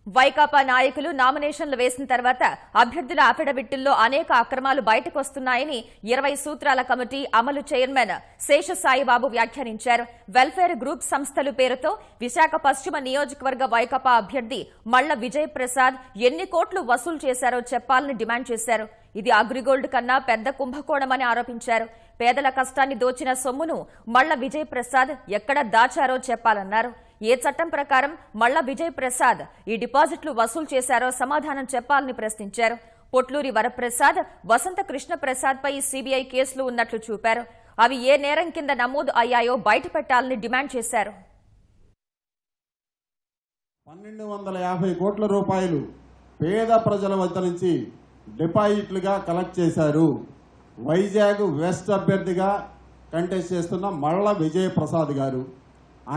వైకాపా నాయకులు నామినేషన్లు వేసిన తర్వాత అభ్యర్థుల అఫిడవిట్టుల్లో అనేక అక్రమాలు బయటకు వస్తున్నాయని 20 సూత్రాల కమిటీ అమలు చైర్మన్ శేషసాయిబాబు వ్యాఖ్యానించారు. వెల్ఫేర్ గ్రూప్ సంస్థలు పేరుతో విశాఖ పశ్చిమ నియోజకవర్గ వైకాపా అభ్యర్థి మళ్ల విజయ్ ప్రసాద్ ఎన్ని కోట్లు వసూలు చేశారో చెప్పాలని డిమాండ్ చేశారు. ఇది అగ్రిగోల్డ్ కన్నా పెద్ద కుంభకోణమని ఆరోపించారు. పేదల కష్టాన్ని దోచిన సొమ్మును మళ్ల విజయ్ ప్రసాద్ ఎక్కడ దాచారో చెప్పాలన్నారు. ఏ చట్టం ప్రకారం మళ్ల విజయ్ ప్రసాద్ ఈ డిపాజిట్లు వసూలు చేశారో సమాధానం చెప్పాలని ప్రశ్నించారు. పొట్లూరి వరప్రసాద్, వసంత కృష్ణ ప్రసాద్ పై సీబీఐ కేసులు ఉన్నట్లు చూపారు. అవి ఏ నేరం కింద నమోదు అయ్యాయో బయటపెట్టాలని డిమాండ్ చేశారు. 1250 కోట్ల రూపాయలు పేద ప్రజల వద్ద నుంచి డిపాజిట్లుగా కలెక్ట్ చేశారు. వైజాగ్ వెస్ట్ అభ్యర్థిగా కంటెస్ట్ చేస్తున్న మళ్ల విజయ్ ప్రసాద్ గారు,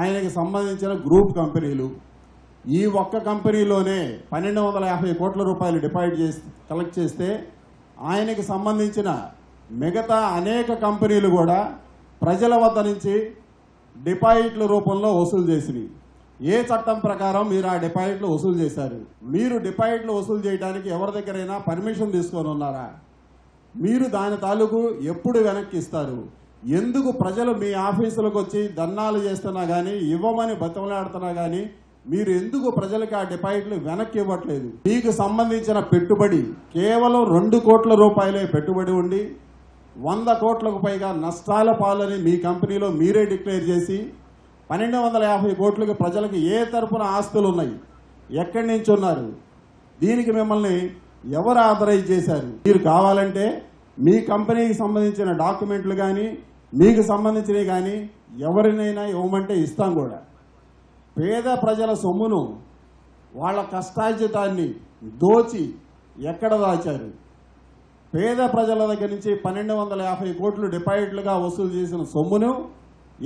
ఆయనకి సంబంధించిన గ్రూప్ కంపెనీలు, ఈ ఒక్క కంపెనీలోనే 1250 కోట్ల రూపాయలు డిపాజిట్ కలెక్ట్ చేస్తే ఆయనకి సంబంధించిన మిగతా అనేక కంపెనీలు కూడా ప్రజల వద్ద నుంచి డిపాజిట్ల రూపంలో వసూలు చేసినాయి. ఏ చట్టం ప్రకారం మీరు ఆ డిపాజిట్లు వసూలు చేశారు? మీరు డిపాజిట్లు వసూలు చేయడానికి ఎవరి దగ్గరైనా పర్మిషన్ తీసుకొని ఉన్నారా? మీరు దాని తాలూకు ఎప్పుడు వెనక్కి ఇస్తారు? ఎందుకు ప్రజలు మీ ఆఫీసులకు వచ్చి ధర్నాలు చేస్తున్నా కానీ, ఇవ్వమని బతిమలాడుతున్నా కానీ మీరు ఎందుకు ప్రజలకు ఆ డిపాజిట్లు వెనక్కి ఇవ్వట్లేదు? మీకు సంబంధించిన పెట్టుబడి కేవలం 2 కోట్ల రూపాయలే పెట్టుబడి ఉండి 100 కోట్లకు పైగా నష్టాల పాలని మీ కంపెనీలో మీరే డిక్లేర్ చేసి 1250 కోట్లకి ప్రజలకు ఏ తరపున ఆస్తులు ఉన్నాయి, ఎక్కడి నుంచి ఉన్నారు, దీనికి మిమ్మల్ని ఎవరు ఆథరైజ్ చేశారు? మీరు కావాలంటే మీ కంపెనీకి సంబంధించిన డాక్యుమెంట్లు కానీ, మీకు సంబంధించినవి కానీ ఎవరినైనా ఇవ్వమంటే ఇస్తాం కూడా. పేద ప్రజల సొమ్మును, వాళ్ళ కష్టార్జితాన్ని దోచి ఎక్కడ దాచారు? పేద ప్రజల దగ్గర నుంచి 1250 కోట్లు డిపాజిట్లుగా వసూలు చేసిన సొమ్మును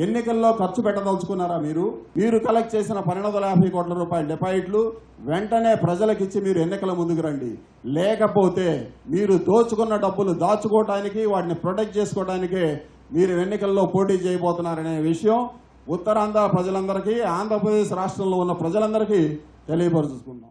ఎన్నికల్లో ఖర్చు పెట్టదలుచుకున్నారా? మీరు కలెక్ట్ చేసిన 1250 కోట్ల రూపాయల డిపాజిట్లు వెంటనే ప్రజలకిచ్చి మీరు ఎన్నికల ముందుకు రండి. లేకపోతే మీరు దోచుకున్న డబ్బులు దాచుకోవడానికి, వాటిని ప్రొటెక్ట్ చేసుకోవడానికే మీరు ఎన్నికల్లో పోటీ చేయబోతున్నారనే విషయం ఉత్తరాంధ్ర ప్రజలందరికీ, ఆంధ్రప్రదేశ్ రాష్ట్రంలో ఉన్న ప్రజలందరికీ తెలియపరుచుకుందాం.